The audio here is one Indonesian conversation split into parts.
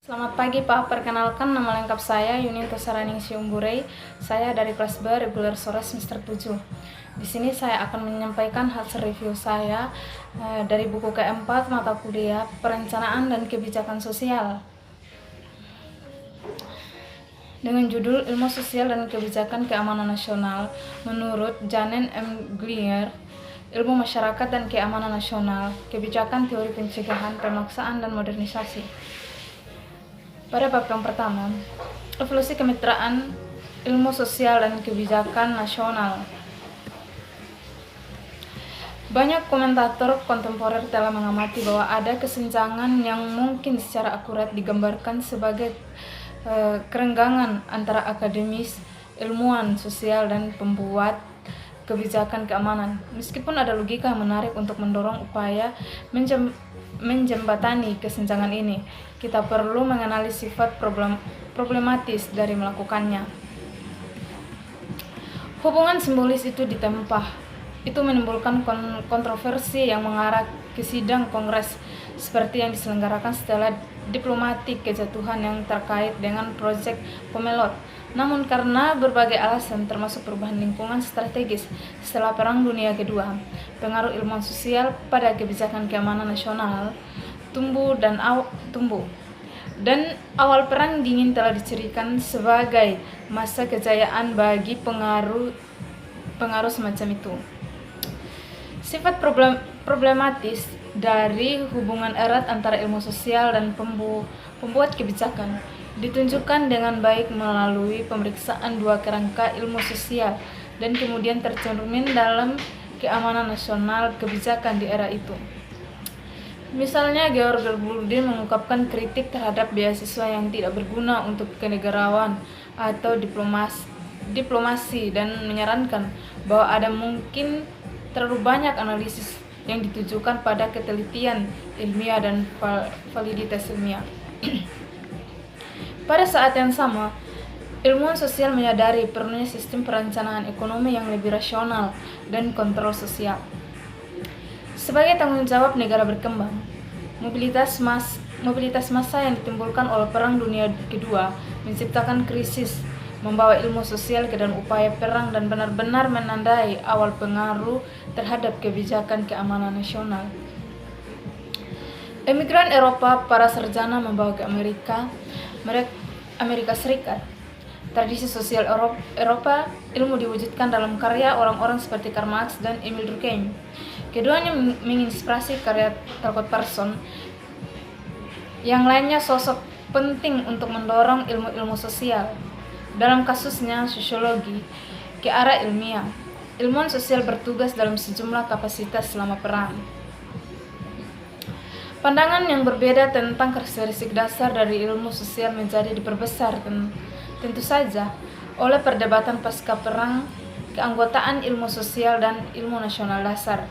Selamat pagi Pak, perkenalkan nama lengkap saya Yuninto Saraning Siumburei. Saya dari kelas B reguler sore semester 7. Di sini saya akan menyampaikan hasil review saya dari buku keempat mata kuliah Perencanaan dan Kebijakan Sosial dengan judul Ilmu Sosial dan Kebijakan Keamanan Nasional menurut Janen M. Glier, Ilmu Masyarakat dan Keamanan Nasional, Kebijakan Teori Pencegahan, Pemaksaan, dan Modernisasi. Pada bab yang pertama, evolusi kemitraan ilmu sosial dan kebijakan nasional. Banyak komentator kontemporer telah mengamati bahwa ada kesenjangan yang mungkin secara akurat digambarkan sebagai kerenggangan antara akademis, ilmuwan sosial, dan pembuat kebijakan keamanan. Meskipun ada logika yang menarik untuk mendorong upaya menjembatani kesenjangan ini, kita perlu menganalisis sifat problematis dari melakukannya. Hubungan simbolis itu ditempah. Itu menimbulkan kontroversi yang mengarah ke sidang kongres seperti yang diselenggarakan setelah diplomatik kejatuhan yang terkait dengan proyek Pomelot. Namun karena berbagai alasan termasuk perubahan lingkungan strategis setelah Perang Dunia Kedua, pengaruh ilmuwan sosial pada kebijakan keamanan nasional tumbuh dan awal Perang Dingin telah dicirikan sebagai masa kejayaan bagi pengaruh semacam itu. Sifat problematis dari hubungan erat antara ilmu sosial dan pembuat kebijakan ditunjukkan dengan baik melalui pemeriksaan dua kerangka ilmu sosial dan kemudian tercermin dalam keamanan nasional kebijakan di era itu. Misalnya, Georg Bulldin mengungkapkan kritik terhadap beasiswa yang tidak berguna untuk kenegarawan atau diplomasi dan menyarankan bahwa ada mungkin terlalu banyak analisis yang ditujukan pada ketelitian ilmiah dan validitas ilmiah. Pada saat yang sama, ilmuwan sosial menyadari perlunya sistem perencanaan ekonomi yang lebih rasional dan kontrol sosial. Sebagai tanggung jawab negara berkembang, mobilitas massa yang ditimbulkan oleh Perang Dunia Kedua menciptakan krisis, membawa ilmu sosial ke dalam upaya perang dan benar-benar menandai awal pengaruh terhadap kebijakan keamanan nasional. Emigran Eropa, para sarjana membawa ke Amerika Serikat. Tradisi sosial Eropa, ilmu diwujudkan dalam karya orang-orang seperti Karl Marx dan Emil Durkheim. Keduanya menginspirasi karya Talcott Parsons. Yang lainnya sosok penting untuk mendorong ilmu-ilmu sosial. Dalam kasusnya sosiologi, ke arah ilmiah. Ilmuwan sosial bertugas dalam sejumlah kapasitas selama perang. Pandangan yang berbeda tentang karakteristik dasar dari ilmu sosial menjadi diperbesar tentu saja oleh perdebatan pasca perang, keanggotaan ilmu sosial dan ilmu nasional dasar.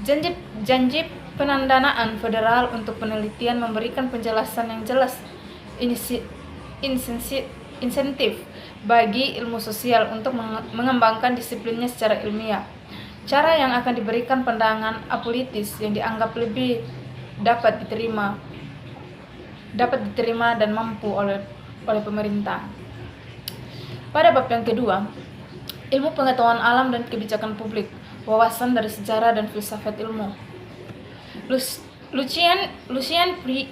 Janji pendanaan federal untuk penelitian memberikan penjelasan yang jelas insentif bagi ilmu sosial untuk mengembangkan disiplinnya secara ilmiah. Cara yang akan diberikan pandangan apolitis yang dianggap lebih dapat diterima dan mampu oleh pemerintah. Pada bab yang kedua, ilmu pengetahuan alam dan kebijakan publik, wawasan dari sejarah dan filsafat ilmu. Lucien Puy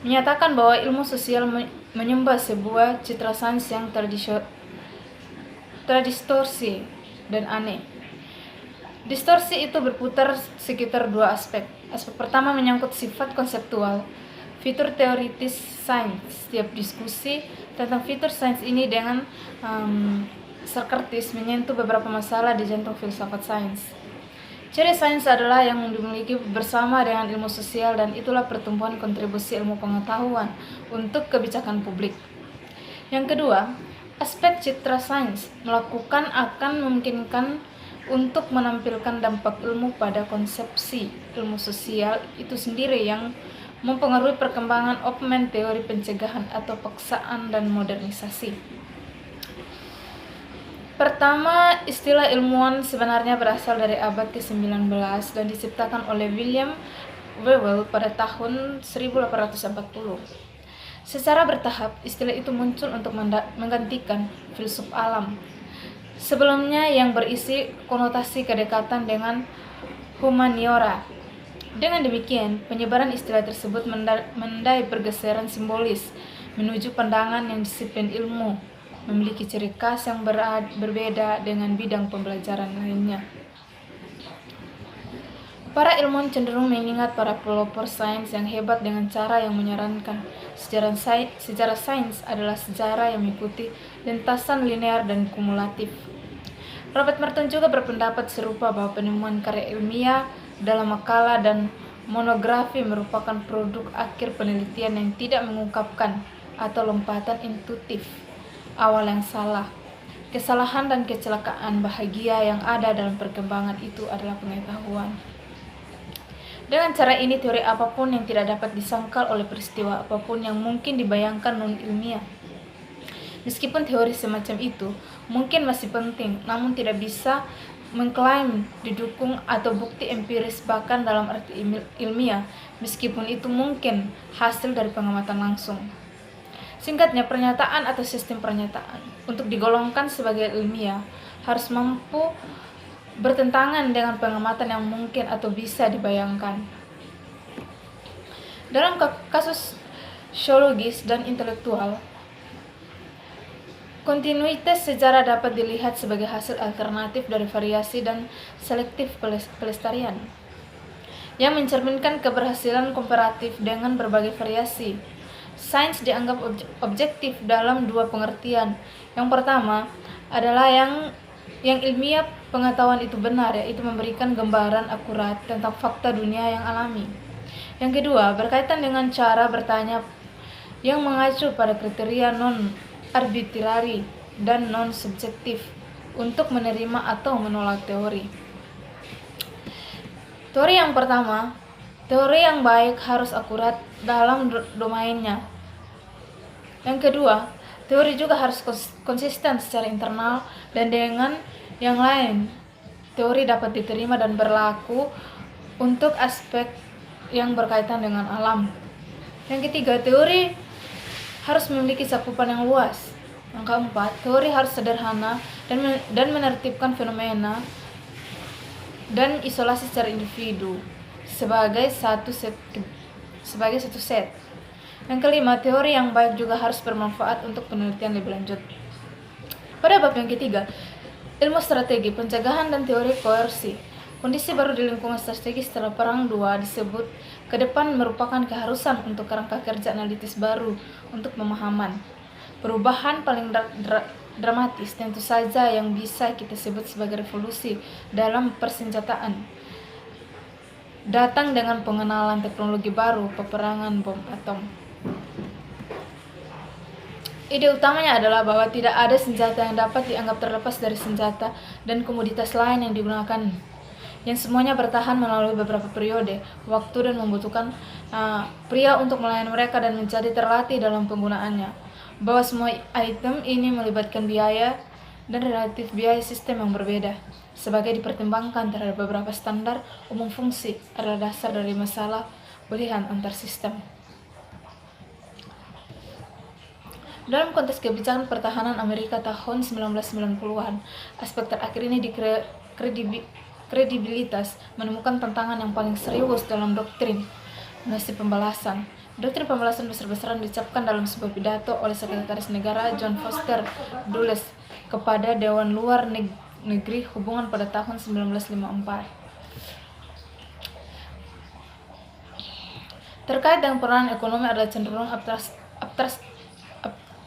menyatakan bahwa ilmu sosial menyembah sebuah citra sains yang terdistorsi dan aneh. Distorsi itu berputar sekitar dua aspek. Aspek pertama menyangkut sifat konseptual, fitur teoritis sains. Setiap diskusi tentang fitur sains ini dengan Socrates menyentuh beberapa masalah di jantung filsafat sains. Ciri sains adalah yang dimiliki bersama dengan ilmu sosial dan itulah pertumbuhan kontribusi ilmu pengetahuan untuk kebijakan publik. Yang kedua, aspek citra sains melakukan akan memungkinkan untuk menampilkan dampak ilmu pada konsepsi ilmu sosial itu sendiri yang mempengaruhi perkembangan open teori pencegahan atau paksaan dan modernisasi. Pertama, istilah ilmuwan sebenarnya berasal dari abad ke-19 dan diciptakan oleh William Whewell pada tahun 1840. Secara bertahap, istilah itu muncul untuk menggantikan filsuf alam sebelumnya yang berisi konotasi kedekatan dengan humaniora. Dengan demikian, penyebaran istilah tersebut mendai pergeseran simbolis menuju pandangan yang disiplin ilmu memiliki ciri khas yang berbeda dengan bidang pembelajaran lainnya. Para ilmuwan cenderung mengingat para pelopor sains yang hebat dengan cara yang menyarankan sejarah sains adalah sejarah yang mengikuti lintasan linear dan kumulatif. Robert Merton juga berpendapat serupa bahwa penemuan karya ilmiah dalam makalah dan monografi merupakan produk akhir penelitian yang tidak mengungkapkan atau lompatan intuitif awal yang salah. Kesalahan dan kecelakaan bahagia yang ada dalam perkembangan itu adalah pengetahuan. Dengan cara ini, teori apapun yang tidak dapat disangkal oleh peristiwa apapun yang mungkin dibayangkan non-ilmiah. Meskipun teori semacam itu mungkin masih penting, namun tidak bisa mengklaim didukung atau bukti empiris bahkan dalam arti ilmiah, meskipun itu mungkin hasil dari pengamatan langsung. Singkatnya, pernyataan atau sistem pernyataan untuk digolongkan sebagai ilmiah harus mampu bertentangan dengan pengamatan yang mungkin atau bisa dibayangkan. Dalam kasus sosiologis dan intelektual, kontinuitas sejarah dapat dilihat sebagai hasil alternatif dari variasi dan selektif pelestarian yang mencerminkan keberhasilan komparatif dengan berbagai variasi. Sains dianggap objektif dalam dua pengertian. Yang pertama adalah yang ilmiah pengetahuan itu benar, yaitu memberikan gambaran akurat tentang fakta dunia yang alami. Yang kedua berkaitan dengan cara bertanya yang mengacu pada kriteria non-arbitrari dan non-subjektif untuk menerima atau menolak teori. Teori yang pertama, teori yang baik harus akurat dalam domainnya. Yang kedua, teori juga harus konsisten secara internal dan dengan yang lain. Teori dapat diterima dan berlaku untuk aspek yang berkaitan dengan alam. Yang ketiga, teori harus memiliki cakupan yang luas. Yang keempat, teori harus sederhana dan menertibkan fenomena dan isolasi secara individu sebagai satu set. Yang kelima, teori yang baik juga harus bermanfaat untuk penelitian lebih lanjut. Pada bab yang ketiga, ilmu strategi, pencegahan dan teori koersi. Kondisi baru di lingkungan strategi setelah Perang II disebut ke depan merupakan keharusan untuk kerangka kerja analitis baru untuk pemahaman. Perubahan paling dramatis tentu saja yang bisa kita sebut sebagai revolusi dalam persenjataan datang dengan pengenalan teknologi baru, peperangan bom atom. Ide utamanya adalah bahwa tidak ada senjata yang dapat dianggap terlepas dari senjata dan komoditas lain yang digunakan, yang semuanya bertahan melalui beberapa periode waktu dan membutuhkan pria untuk melayani mereka dan menjadi terlatih dalam penggunaannya. Bahwa semua item ini melibatkan biaya dan relatif biaya sistem yang berbeda, sebagai dipertimbangkan terhadap beberapa standar umum fungsi adalah dasar dari masalah pilihan antar sistem. Dalam konteks kebijakan pertahanan Amerika tahun 1990-an, aspek terakhir ini di kredibilitas menemukan tantangan yang paling serius dalam doktrin nasib pembalasan. Doktrin pembalasan besar-besaran diucapkan dalam sebuah pidato oleh Sekretaris Negara John Foster Dulles kepada Dewan Luar Negeri Hubungan pada tahun 1954. Terkait dengan peranan ekonomi adalah cenderung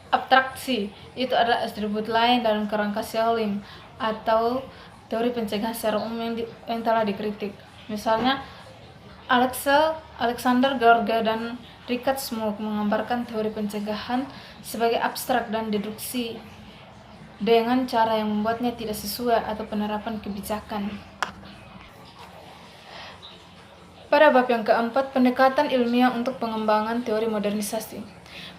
abstraksi, itu adalah atribut lain dalam kerangka Schelling atau teori pencegahan secara umum yang telah dikritik. Misalnya, Alexander George dan Richard Smoot menggambarkan teori pencegahan sebagai abstrak dan deduksi dengan cara yang membuatnya tidak sesuai atau penerapan kebijakan. Pada bab yang keempat, pendekatan ilmiah untuk pengembangan teori modernisasi.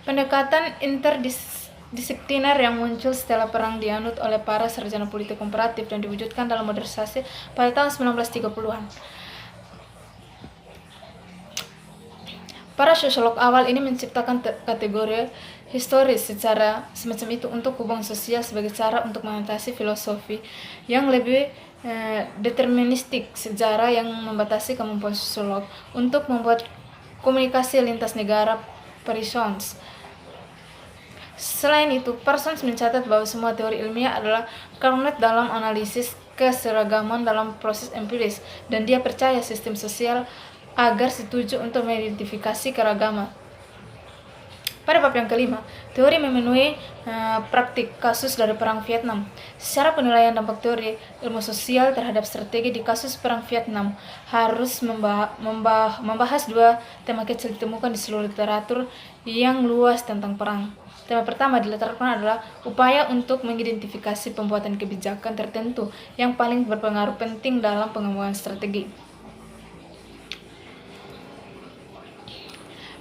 Pendekatan interdisipliner yang muncul setelah perang dianut oleh para sarjana politik komparatif dan diwujudkan dalam modernisasi pada tahun 1930-an. Para sosiolog awal ini menciptakan kategori historis secara semacam itu untuk hubungan sosial sebagai cara untuk mengatasi filosofi yang lebih deterministik, sejarah yang membatasi kemampuan sosiolog untuk membuat komunikasi lintas negara Parsons. Selain itu, Parsons mencatat bahwa semua teori ilmiah adalah grounded dalam analisis keseragaman dalam proses empiris, dan dia percaya sistem sosial agar setuju untuk mengidentifikasi keragaman. Pada bab yang kelima, teori memenuhi praktik kasus dari Perang Vietnam. Secara penilaian dampak teori ilmu sosial terhadap strategi di kasus Perang Vietnam harus membahas dua tema kecil ditemukan di seluruh literatur yang luas tentang perang. Tema pertama diletakkan adalah upaya untuk mengidentifikasi pembuatan kebijakan tertentu yang paling berpengaruh penting dalam pengembangan strategi.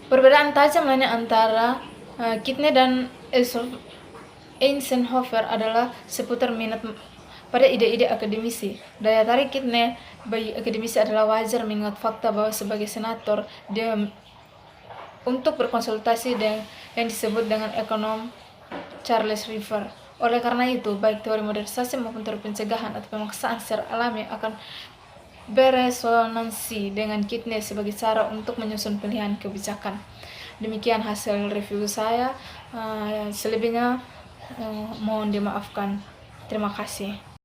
Perbedaan tajam lainnya antara Kidne dan Eisenhower adalah seputar minat pada ide-ide akademisi. Daya tarik Kidne bagi akademisi adalah wajar mengingat fakta bahwa sebagai senator dia untuk berkonsultasi dengan yang disebut dengan ekonom Charles River. Oleh karena itu, baik teori modernisasi maupun teori pencegahan atau pemaksaan secara alami akan beresonansi dengan Kidne sebagai cara untuk menyusun pilihan kebijakan. Demikian hasil review saya. Selebihnya mohon dimaafkan. Terima kasih.